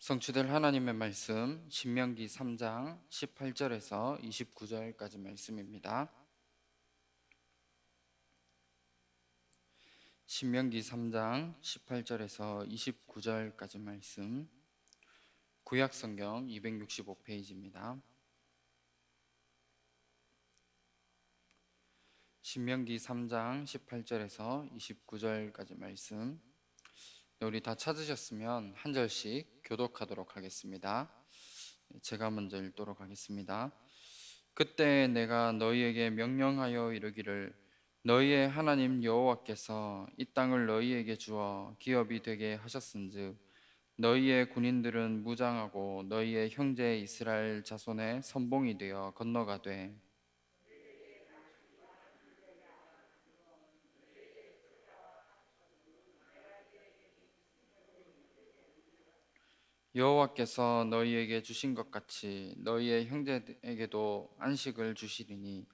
성취될 하나님의 말씀 신명기 3장 18절에서 29절까지 말씀입니다. 신명기 3장 18절에서 29절까지 말씀, 구약성경 265페이지입니다. 신명기 3장 18절에서 29절까지 말씀, 우리 다 찾으셨으면 한 절씩 교독하도록 하겠습니다. 제가 먼저 읽도록 하겠습니다. 그때 내가 너희에게 명령하여 이르기를 너희의 하나님 여호와께서 이 땅을 너희에게 주어 기업이 되게 하셨은즉 너희의 군인들은 무장하고 너희의 형제 이스라엘 자손의 선봉이 되어 건너가되 여호와께서 너희에게 주신 것 같이 너희의 형제에게도 안식을 주시리니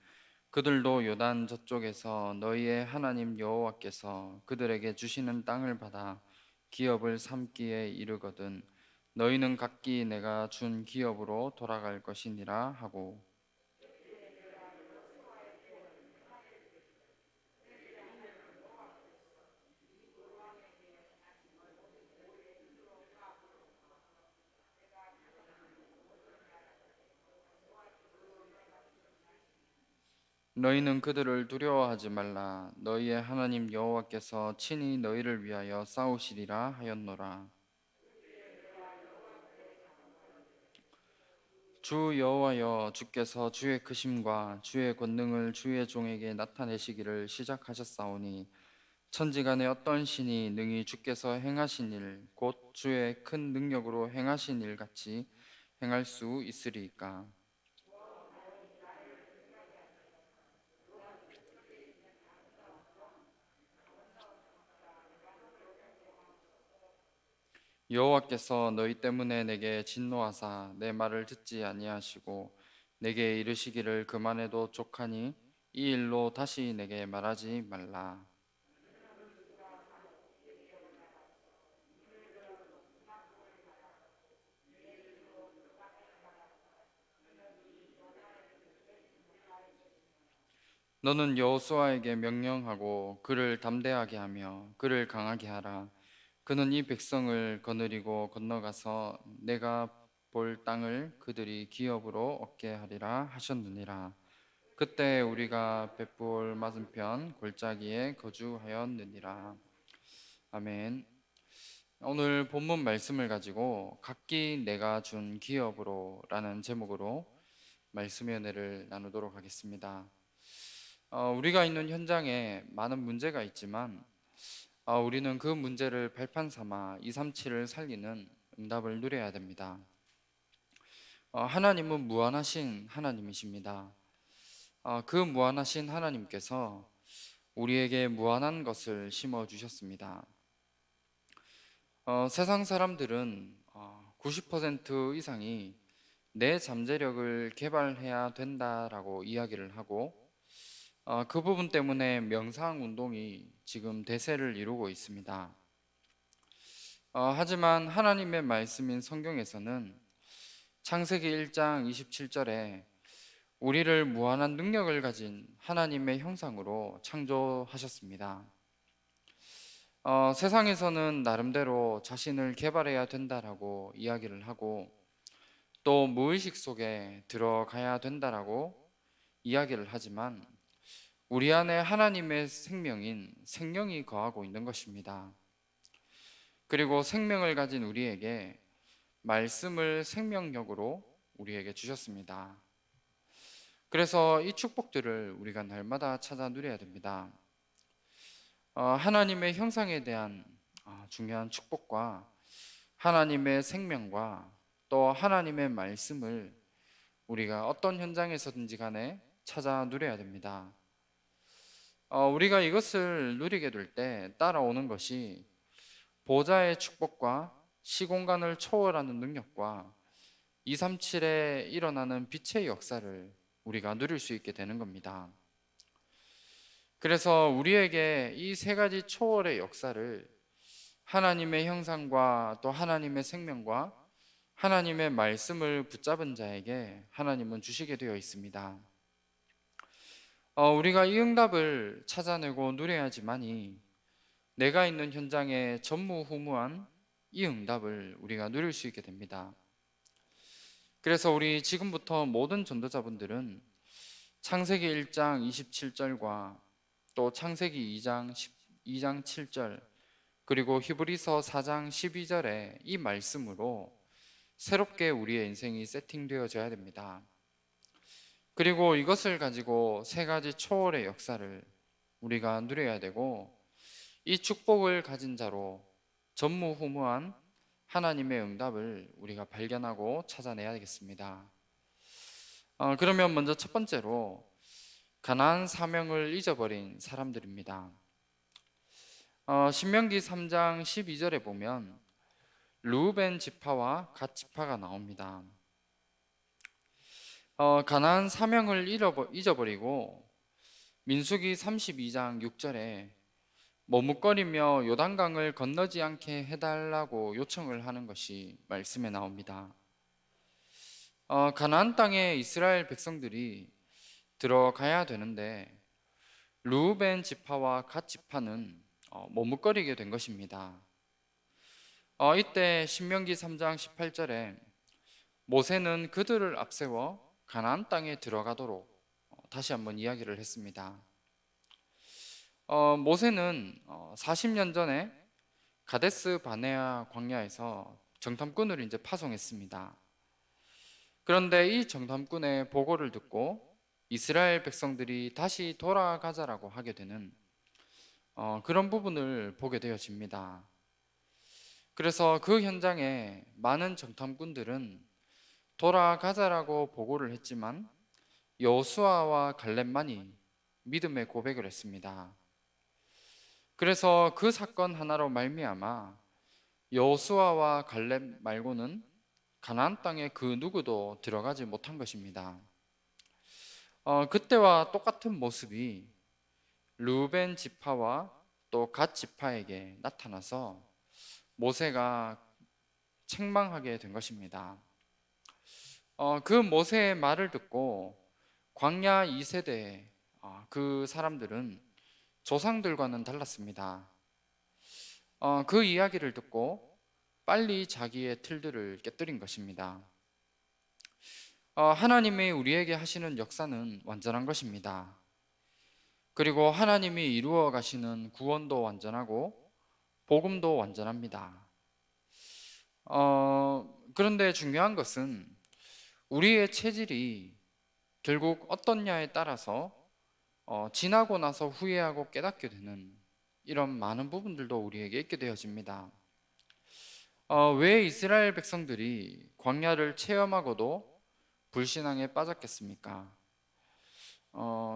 그들도 요단 저쪽에서 너희의 하나님 여호와께서 그들에게 주시는 땅을 받아 기업을 삼기에 이르거든 너희는 각기 내가 준 기업으로 돌아갈 것이니라 하고, 너희는 그들을 두려워하지 말라. 너희의 하나님 여호와께서 친히 너희를 위하여 싸우시리라 하였노라. 주 여호와여, 주께서 주의 크심과 주의 권능을 주의 종에게 나타내시기를 시작하셨사오니 천지간에 어떤 신이 능히 주께서 행하신 일 곧 주의 큰 능력으로 행하신 일 같이 행할 수 있으리이까. 여호와께서 너희 때문에 내게 진노하사 내 말을 듣지 아니하시고 내게 이르시기를 그만해도 족하니 이 일로 다시 내게 말하지 말라. 너는 여호수아에게 명령하고 그를 담대하게 하며 그를 강하게 하라. 그는 이 백성을 거느리고 건너가서 내가 볼 땅을 그들이 기업으로 얻게 하리라 하셨느니라. 그때 우리가 벳부올 맞은편 골짜기에 거주하였느니라. 아멘. 오늘 본문 말씀을 가지고 각기 내가 준 기업으로 라는 제목으로 말씀의 은혜를 나누도록 하겠습니다. 우리가 있는 현장에 많은 문제가 있지만 우리는 그 문제를 발판 삼아 237을 살리는 응답을 누려야 됩니다. 하나님은 무한하신 하나님이십니다. 그 무한하신 하나님께서 우리에게 무한한 것을 심어주셨습니다. 세상 사람들은 90% 이상이 내 잠재력을 개발해야 된다라고 이야기를 하고 그 부분 때문에 명상 운동이 지금 대세를 이루고 있습니다. 하지만 하나님의 말씀인 성경에서는 창세기 1장 27절에 우리를 무한한 능력을 가진 하나님의 형상으로 창조하셨습니다. 세상에서는 나름대로 자신을 개발해야 된다라고 이야기를 하고 또 무의식 속에 들어가야 된다라고 이야기를 하지만 우리 안에 하나님의 생명인 생명이 거하고 있는 것입니다. 그리고 생명을 가진 우리에게 말씀을 생명력으로 우리에게 주셨습니다. 그래서 이 축복들을 우리가 날마다 찾아 누려야 됩니다. 하나님의 형상에 대한 중요한 축복과 하나님의 생명과 또 하나님의 말씀을 우리가 어떤 현장에서든지 간에 찾아 누려야 됩니다. 우리가 이것을 누리게 될 때 따라오는 것이 보좌의 축복과 시공간을 초월하는 능력과 237에 일어나는 빛의 역사를 우리가 누릴 수 있게 되는 겁니다. 그래서 우리에게 이 세 가지 초월의 역사를 하나님의 형상과 또 하나님의 생명과 하나님의 말씀을 붙잡은 자에게 하나님은 주시게 되어 있습니다. 우리가 이 응답을 찾아내고 누려야지만이 내가 있는 현장에 전무후무한 이 응답을 우리가 누릴 수 있게 됩니다. 그래서 우리 지금부터 모든 전도자분들은 창세기 1장 27절과 또 창세기 2장 7절 그리고 히브리서 4장 12절의 이 말씀으로 새롭게 우리의 인생이 세팅되어져야 됩니다. 그리고 이것을 가지고 세 가지 초월의 역사를 우리가 누려야 되고, 이 축복을 가진 자로 전무후무한 하나님의 응답을 우리가 발견하고 찾아내야 되겠습니다. 그러면 먼저 첫 번째로 가나안 사명을 잊어버린 사람들입니다. 신명기 3장 12절에 보면 르우벤 지파와 갓 지파가 나옵니다. 가나안 사명을 잊어버리고 민수기 32장 6절에 머뭇거리며 요단강을 건너지 않게 해달라고 요청을 하는 것이 말씀에 나옵니다. 가나안 땅에 이스라엘 백성들이 들어가야 되는데 르우벤 지파와 갓 지파는 머뭇거리게 된 것입니다. 이때 신명기 3장 18절에 모세는 그들을 앞세워 가나안 땅에 들어가도록 다시 한번 이야기를 했습니다. 모세는 40년 전에 가데스 바네아 광야에서 정탐꾼을 이제 파송했습니다. 그런데 이 정탐꾼의 보고를 듣고 이스라엘 백성들이 다시 돌아가자라고 하게 되는 그런 부분을 보게 되어집니다. 그래서 그 현장에 많은 정탐꾼들은 돌아가자라고 보고를 했지만 여호수아와 갈렙만이 믿음의 고백을 했습니다. 그래서 그 사건 하나로 말미암아 여호수아와 갈렙 말고는 가나안 땅에 그 누구도 들어가지 못한 것입니다. 그때와 똑같은 모습이 르우벤 지파와 또 갓 지파에게 나타나서 모세가 책망하게 된 것입니다. 그 모세의 말을 듣고 광야 2세대 그 사람들은 조상들과는 달랐습니다. 그 이야기를 듣고 빨리 자기의 틀들을 깨뜨린 것입니다. 하나님이 우리에게 하시는 역사는 완전한 것입니다. 그리고 하나님이 이루어 가시는 구원도 완전하고 복음도 완전합니다. 그런데 중요한 것은 우리의 체질이 결국 어떻냐에 따라서 지나고 나서 후회하고 깨닫게 되는 이런 많은 부분들도 우리에게 있게 되어집니다. 왜 이스라엘 백성들이 광야를 체험하고도 불신앙에 빠졌겠습니까?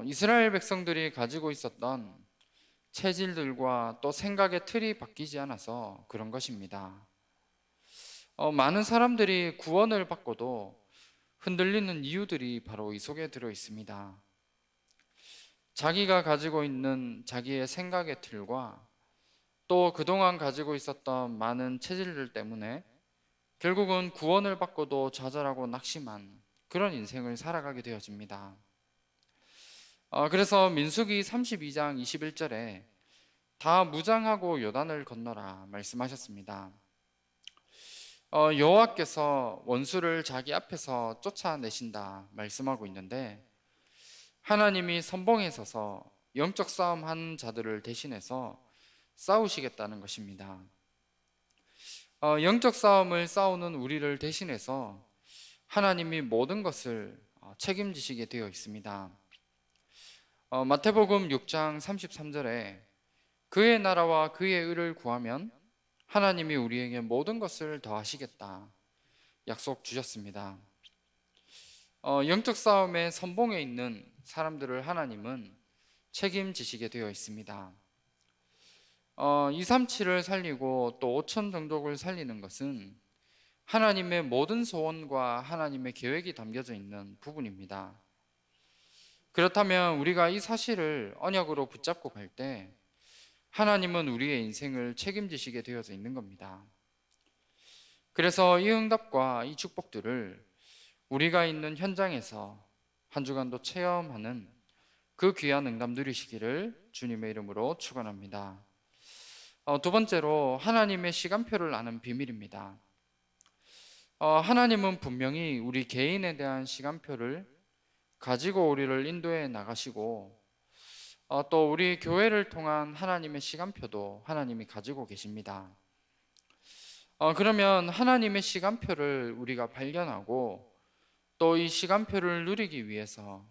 이스라엘 백성들이 가지고 있었던 체질들과 또 생각의 틀이 바뀌지 않아서 그런 것입니다. 많은 사람들이 구원을 받고도 흔들리는 이유들이 바로 이 속에 들어 있습니다. 자기가 가지고 있는 자기의 생각의 틀과 또 그동안 가지고 있었던 많은 체질들 때문에 결국은 구원을 받고도 좌절하고 낙심한 그런 인생을 살아가게 되어집니다. 그래서 민수기 32장 21절에 다 무장하고 요단을 건너라 말씀하셨습니다. 여호와께서 원수를 자기 앞에서 쫓아내신다 말씀하고 있는데, 하나님이 선봉에 서서 영적 싸움하는 자들을 대신해서 싸우시겠다는 것입니다. 영적 싸움을 싸우는 우리를 대신해서 하나님이 모든 것을 책임지시게 되어 있습니다. 마태복음 6장 33절에 그의 나라와 그의 의를 구하면 하나님이 우리에게 모든 것을 더하시겠다 약속 주셨습니다. 영적 싸움의 선봉에 있는 사람들을 하나님은 책임지시게 되어 있습니다. 237을 살리고 또 5천 종족을 살리는 것은 하나님의 모든 소원과 하나님의 계획이 담겨져 있는 부분입니다. 그렇다면 우리가 이 사실을 언약으로 붙잡고 갈 때 하나님은 우리의 인생을 책임지시게 되어져 있는 겁니다. 그래서 이 응답과 이 축복들을 우리가 있는 현장에서 한 주간도 체험하는 그 귀한 응답 누리시기를 주님의 이름으로 축원합니다. 두 번째로 하나님의 시간표를 아는 비밀입니다. 하나님은 분명히 우리 개인에 대한 시간표를 가지고 우리를 인도해 나가시고 또 우리 교회를 통한 하나님의 시간표도 하나님이 가지고 계십니다. 그러면 하나님의 시간표를 우리가 발견하고 또 이 시간표를 누리기 위해서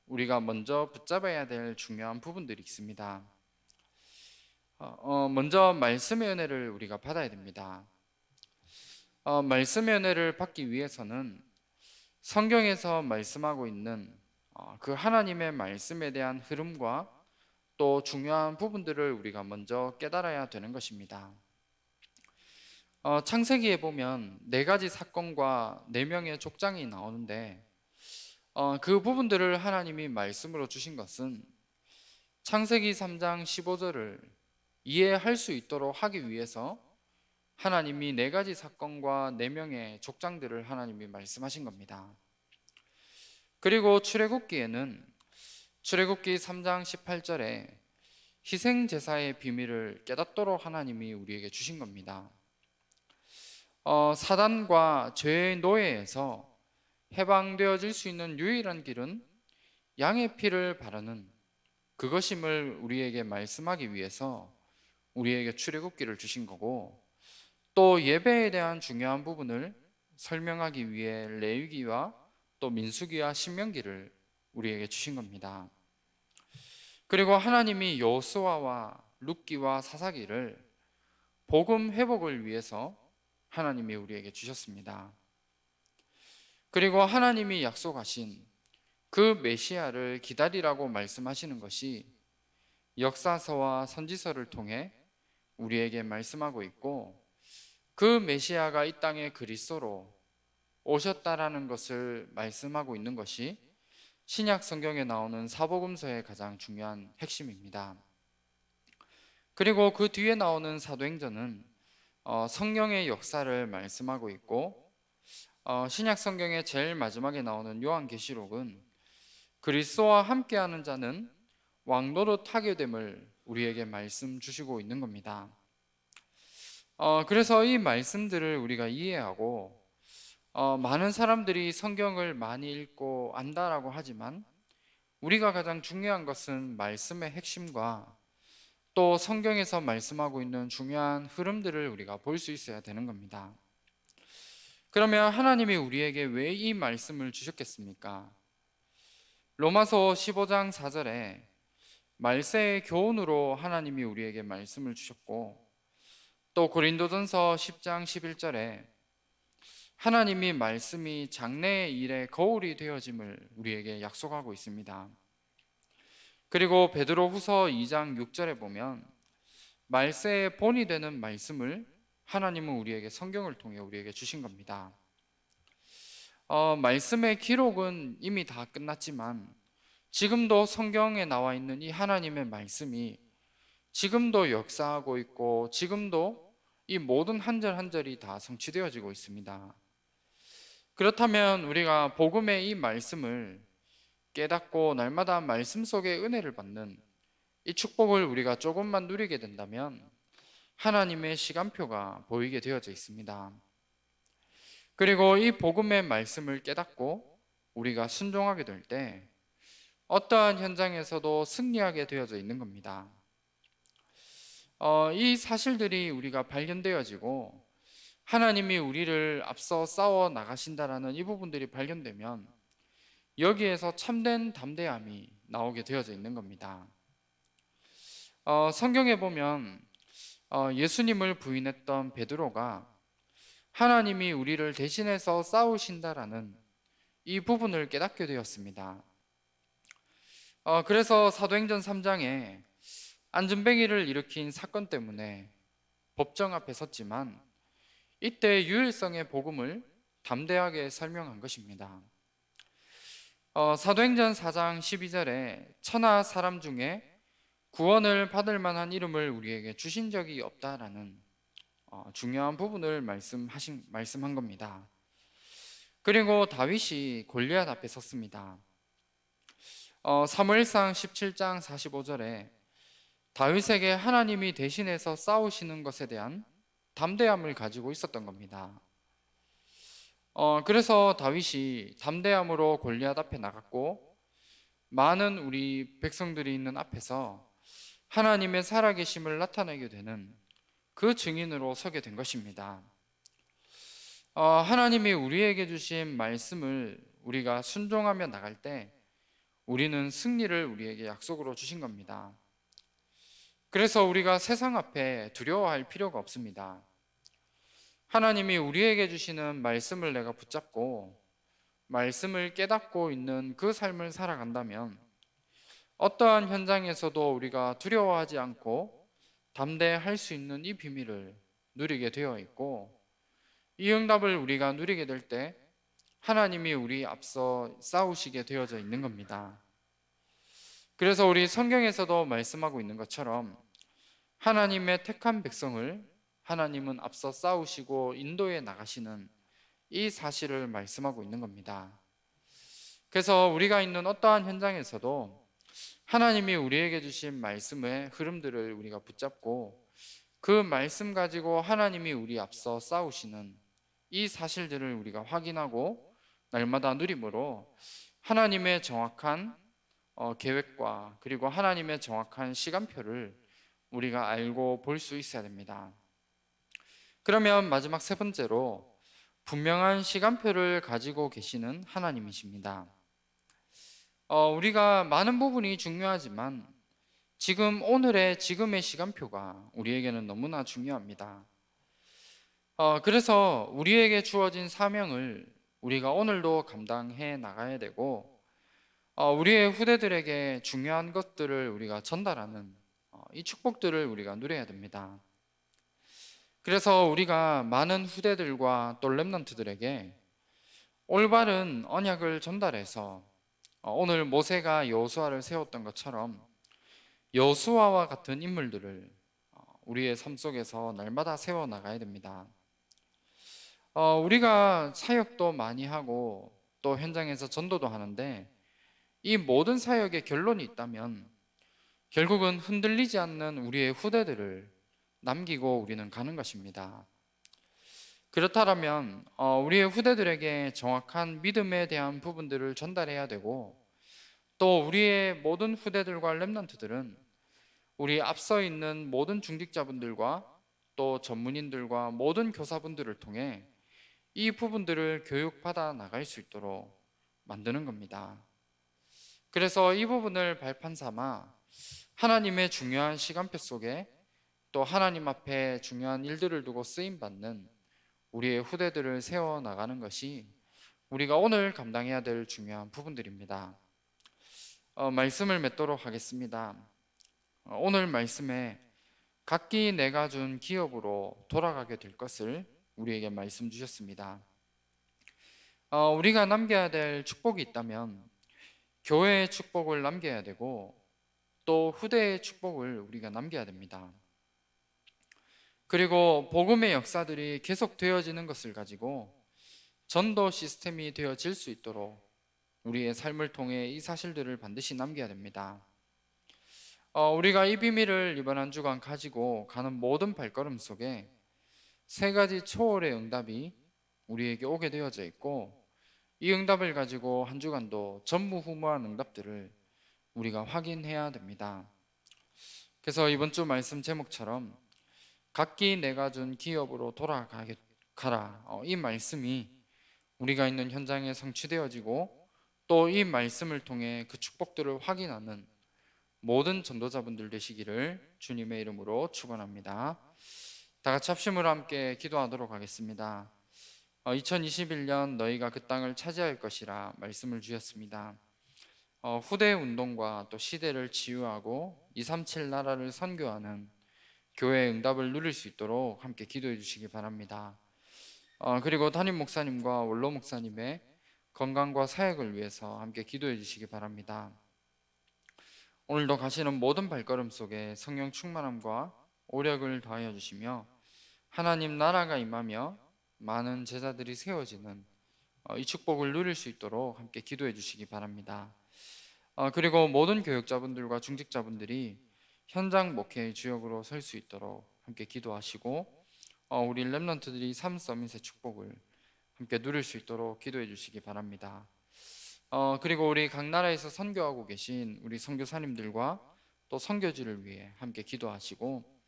우리가 먼저 붙잡아야 될 중요한 부분들이 있습니다. 먼저 말씀의 은혜를 우리가 받아야 됩니다. 말씀의 은혜를 받기 위해서는 성경에서 말씀하고 있는 그 하나님의 말씀에 대한 흐름과 또 중요한 부분들을 우리가 먼저 깨달아야 되는 것입니다. 창세기에 보면 4가지 사건과 4명의 족장이 나오는데 그 부분들을 하나님이 말씀으로 주신 것은 창세기 3장 15절을 이해할 수 있도록 하기 위해서 하나님이 4가지 사건과 4명의 족장들을 하나님이 말씀하신 겁니다. 그리고 출애굽기에는 출애굽기 3장 18절에 희생제사의 비밀을 깨닫도록 하나님이 우리에게 주신 겁니다. 사단과 죄의 노예에서 해방되어질 수 있는 유일한 길은 양의 피를 바르는 그것임을 우리에게 말씀하기 위해서 우리에게 출애굽기를 주신 거고, 또 예배에 대한 중요한 부분을 설명하기 위해 레위기와 또 민수기와 신명기를 우리에게 주신 겁니다. 그리고 하나님이 여호수아와 룻기와 사사기를 복음 회복을 위해서 하나님이 우리에게 주셨습니다. 그리고 하나님이 약속하신 그 메시아를 기다리라고 말씀하시는 것이 역사서와 선지서를 통해 우리에게 말씀하고 있고, 그 메시아가 이 땅에 그리스도로 오셨다라는 것을 말씀하고 있는 것이 신약 성경에 나오는 사복음서의 가장 중요한 핵심입니다. 그리고 그 뒤에 나오는 사도행전은 성령의 역사를 말씀하고 있고, 신약 성경의 제일 마지막에 나오는 요한계시록은 그리스도와 함께하는 자는 왕노릇 하게 됨을 우리에게 말씀 주시고 있는 겁니다. 그래서 이 말씀들을 우리가 이해하고 많은 사람들이 성경을 많이 읽고 안다라고 하지만 우리가 가장 중요한 것은 말씀의 핵심과 또 성경에서 말씀하고 있는 중요한 흐름들을 우리가 볼 수 있어야 되는 겁니다. 그러면 하나님이 우리에게 왜 이 말씀을 주셨겠습니까? 로마서 15장 4절에 말세의 교훈으로 하나님이 우리에게 말씀을 주셨고, 또 고린도전서 10장 11절에 하나님이 말씀이 장래의 일에 거울이 되어짐을 우리에게 약속하고 있습니다. 그리고 베드로후서 2장 6절에 보면 말세의 본이 되는 말씀을 하나님은 우리에게 성경을 통해 우리에게 주신 겁니다. 말씀의 기록은 이미 다 끝났지만 지금도 성경에 나와 있는 이 하나님의 말씀이 지금도 역사하고 있고 지금도 이 모든 한 절 한 절이 다 성취되어지고 있습니다. 그렇다면 우리가 복음의 이 말씀을 깨닫고 날마다 말씀 속의 은혜를 받는 이 축복을 우리가 조금만 누리게 된다면 하나님의 시간표가 보이게 되어져 있습니다. 그리고 이 복음의 말씀을 깨닫고 우리가 순종하게 될 때 어떠한 현장에서도 승리하게 되어져 있는 겁니다. 이 사실들이 우리가 발견되어지고 하나님이 우리를 앞서 싸워 나가신다라는 이 부분들이 발견되면 여기에서 참된 담대함이 나오게 되어져 있는 겁니다. 성경에 보면 예수님을 부인했던 베드로가 하나님이 우리를 대신해서 싸우신다라는 이 부분을 깨닫게 되었습니다. 그래서 사도행전 3장에 안전뱅이를 일으킨 사건 때문에 법정 앞에 섰지만 이때 유일성의 복음을 담대하게 설명한 것입니다. 사도행전 4장 12절에 천하 사람 중에 구원을 받을 만한 이름을 우리에게 주신 적이 없다라는 중요한 부분을 말씀한 겁니다. 그리고 다윗이 골리앗 앞에 섰습니다. 사무엘상 17장 45절에 다윗에게 하나님이 대신해서 싸우시는 것에 대한 담대함을 가지고 있었던 겁니다. 그래서 다윗이 담대함으로 골리앗 앞에 나갔고 많은 우리 백성들이 있는 앞에서 하나님의 살아계심을 나타내게 되는 그 증인으로 서게 된 것입니다. 하나님이 우리에게 주신 말씀을 우리가 순종하며 나갈 때 우리는 승리를 우리에게 약속으로 주신 겁니다. 그래서 우리가 세상 앞에 두려워할 필요가 없습니다. 하나님이 우리에게 주시는 말씀을 내가 붙잡고 말씀을 깨닫고 있는 그 삶을 살아간다면 어떠한 현장에서도 우리가 두려워하지 않고 담대할 수 있는 이 비밀을 누리게 되어 있고, 이 응답을 우리가 누리게 될 때 하나님이 우리 앞서 싸우시게 되어져 있는 겁니다. 그래서 우리 성경에서도 말씀하고 있는 것처럼 하나님의 택한 백성을 하나님은 앞서 싸우시고 인도해 나가시는 이 사실을 말씀하고 있는 겁니다. 그래서 우리가 있는 어떠한 현장에서도 하나님이 우리에게 주신 말씀의 흐름들을 우리가 붙잡고 그 말씀 가지고 하나님이 우리 앞서 싸우시는 이 사실들을 우리가 확인하고 날마다 누림으로 하나님의 정확한 계획과 그리고 하나님의 정확한 시간표를 우리가 알고 볼 수 있어야 됩니다. 그러면 마지막 세 번째로 분명한 시간표를 가지고 계시는 하나님이십니다. 우리가 많은 부분이 중요하지만 지금의 시간표가 우리에게는 너무나 중요합니다. 그래서 우리에게 주어진 사명을 우리가 오늘도 감당해 나가야 되고, 우리의 후대들에게 중요한 것들을 우리가 전달하는 이 축복들을 우리가 누려야 됩니다. 그래서 우리가 많은 후대들과 또 렘넌트들에게 올바른 언약을 전달해서 오늘 모세가 여호수아를 세웠던 것처럼 여호수아와 같은 인물들을 우리의 삶 속에서 날마다 세워 나가야 됩니다. 우리가 사역도 많이 하고 또 현장에서 전도도 하는데 이 모든 사역의 결론이 있다면 결국은 흔들리지 않는 우리의 후대들을 남기고 우리는 가는 것입니다. 그렇다면 우리의 후대들에게 정확한 믿음에 대한 부분들을 전달해야 되고, 또 우리의 모든 후대들과 렘넌트들은 우리 앞서 있는 모든 중직자분들과 또 전문인들과 모든 교사분들을 통해 이 부분들을 교육받아 나갈 수 있도록 만드는 겁니다. 그래서 이 부분을 발판 삼아 하나님의 중요한 시간표 속에 또 하나님 앞에 중요한 일들을 두고 쓰임받는 우리의 후대들을 세워나가는 것이 우리가 오늘 감당해야 될 중요한 부분들입니다. 말씀을 맺도록 하겠습니다. 오늘 말씀에 각기 내가 준 기업으로 돌아가게 될 것을 우리에게 말씀 주셨습니다. 우리가 남겨야 될 축복이 있다면 교회의 축복을 남겨야 되고 또 후대의 축복을 우리가 남겨야 됩니다. 그리고 복음의 역사들이 계속 되어지는 것을 가지고 전도 시스템이 되어질 수 있도록 우리의 삶을 통해 이 사실들을 반드시 남겨야 됩니다. 우리가 이 비밀을 이번 한 주간 가지고 가는 모든 발걸음 속에 세 가지 초월의 응답이 우리에게 오게 되어져 있고, 이 응답을 가지고 한 주간도 전무후무한 응답들을 우리가 확인해야 됩니다. 그래서 이번 주 말씀 제목처럼 각기 내가 준 기업으로 돌아가라, 이 말씀이 우리가 있는 현장에 성취되어지고 또 이 말씀을 통해 그 축복들을 확인하는 모든 전도자분들 되시기를 주님의 이름으로 축원합니다. 다 같이 합심으로 함께 기도하도록 하겠습니다. 2021년 너희가 그 땅을 차지할 것이라 말씀을 주셨습니다. 후대 운동과 또 시대를 치유하고 237 나라를 선교하는 교회의 응답을 누릴 수 있도록 함께 기도해 주시기 바랍니다. 그리고 담임 목사님과 원로 목사님의 건강과 사역을 위해서 함께 기도해 주시기 바랍니다. 오늘도 가시는 모든 발걸음 속에 성령 충만함과 오력을 더하여 주시며 하나님 나라가 임하며 많은 제자들이 세워지는 이 축복을 누릴 수 있도록 함께 기도해 주시기 바랍니다. 그리고 모든 교육자분들과 중직자분들이 현장 목회의 주역으로 설 수 있도록 함께 기도하시고 우리 렘넌트들이 삶 서밋의 축복을 함께 누릴 수 있도록 기도해 주시기 바랍니다. 그리고 우리 각 나라에서 선교하고 계신 우리 선교사님들과 또 선교지를 위해 함께 기도하시고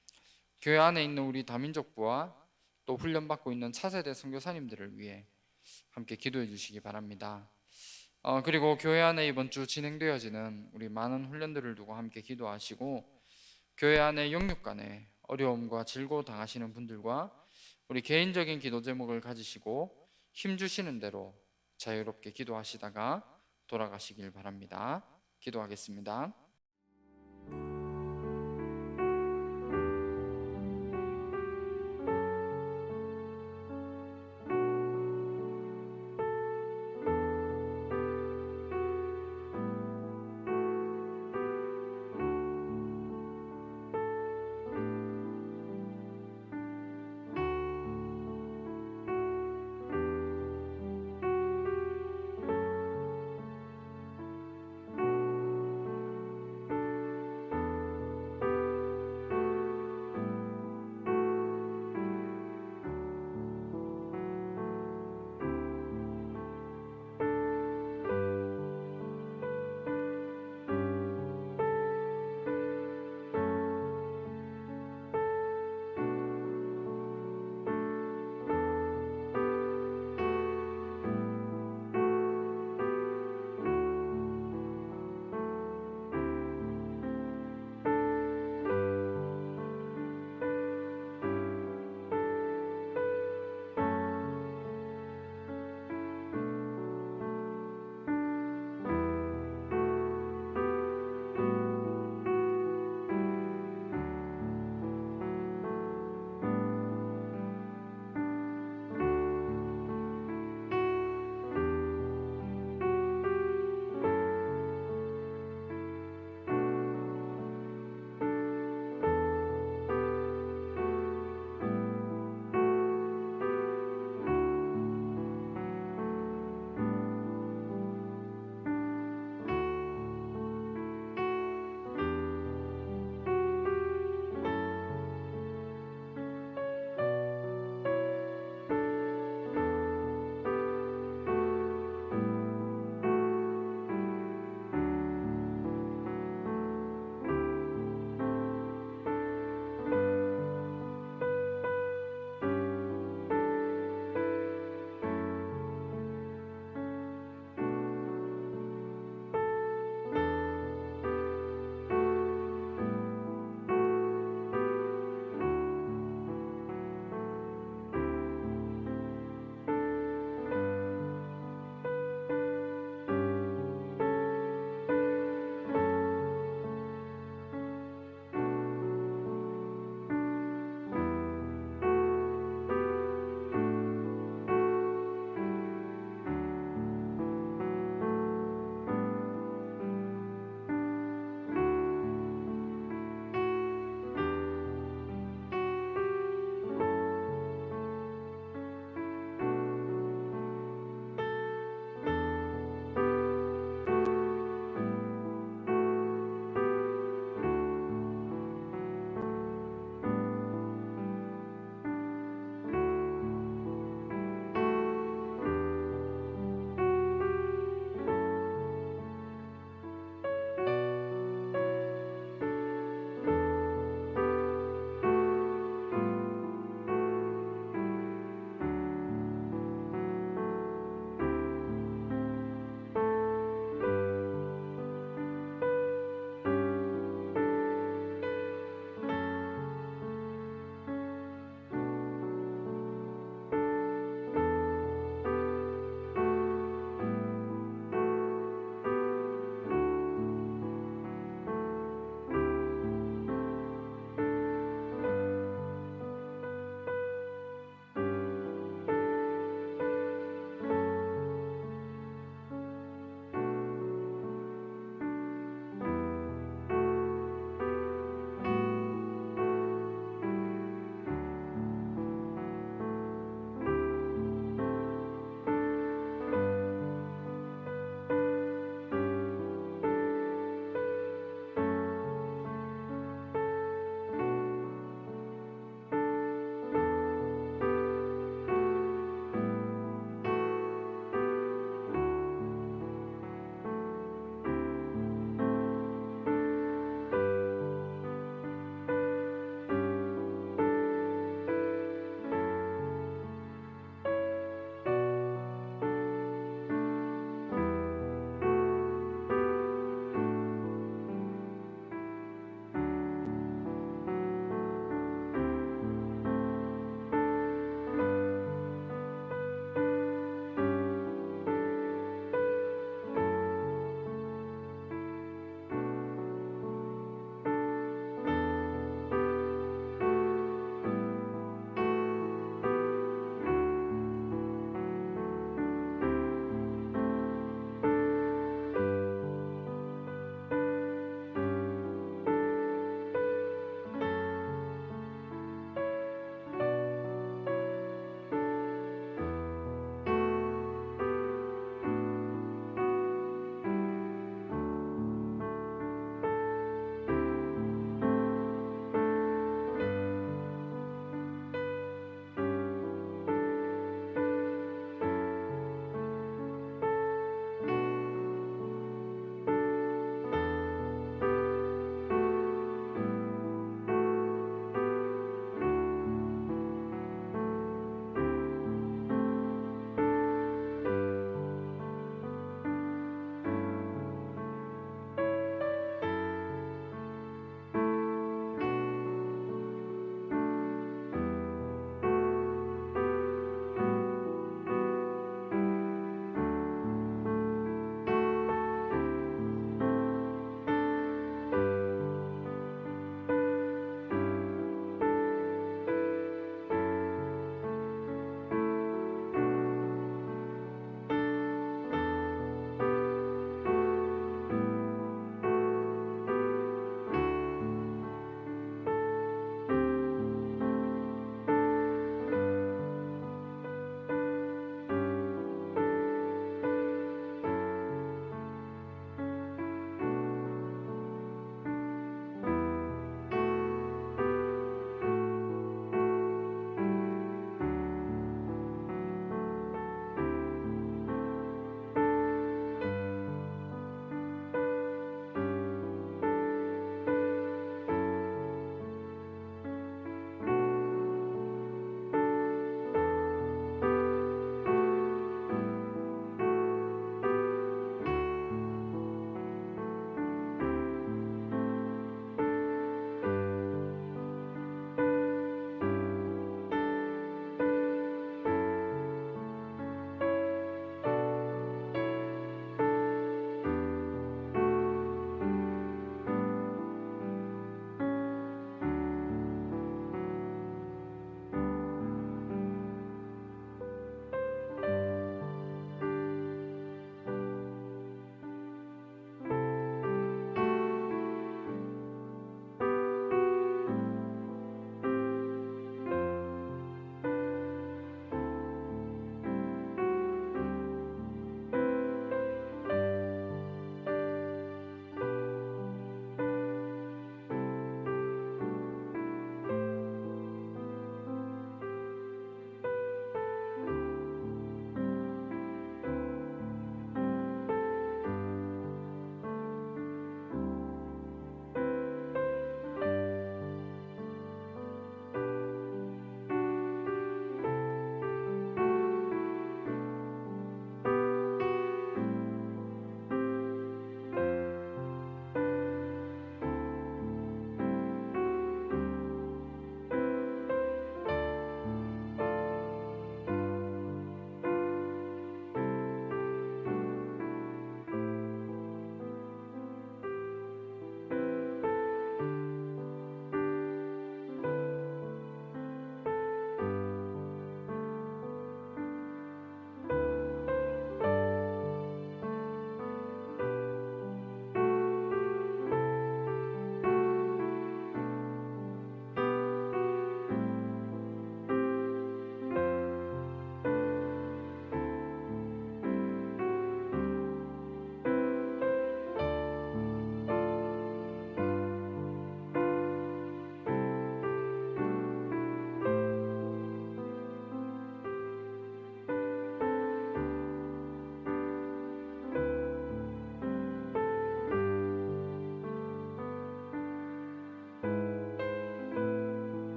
교회 안에 있는 우리 다민족부와 또 훈련받고 있는 차세대 선교사님들을 위해 함께 기도해 주시기 바랍니다. 그리고 교회 안에 이번 주 진행되어지는 우리 많은 훈련들을 두고 함께 기도하시고 교회 안에 영육 간에 어려움과 질고 당하시는 분들과 우리 개인적인 기도 제목을 가지시고 힘 주시는 대로 자유롭게 기도하시다가 돌아가시길 바랍니다. 기도하겠습니다.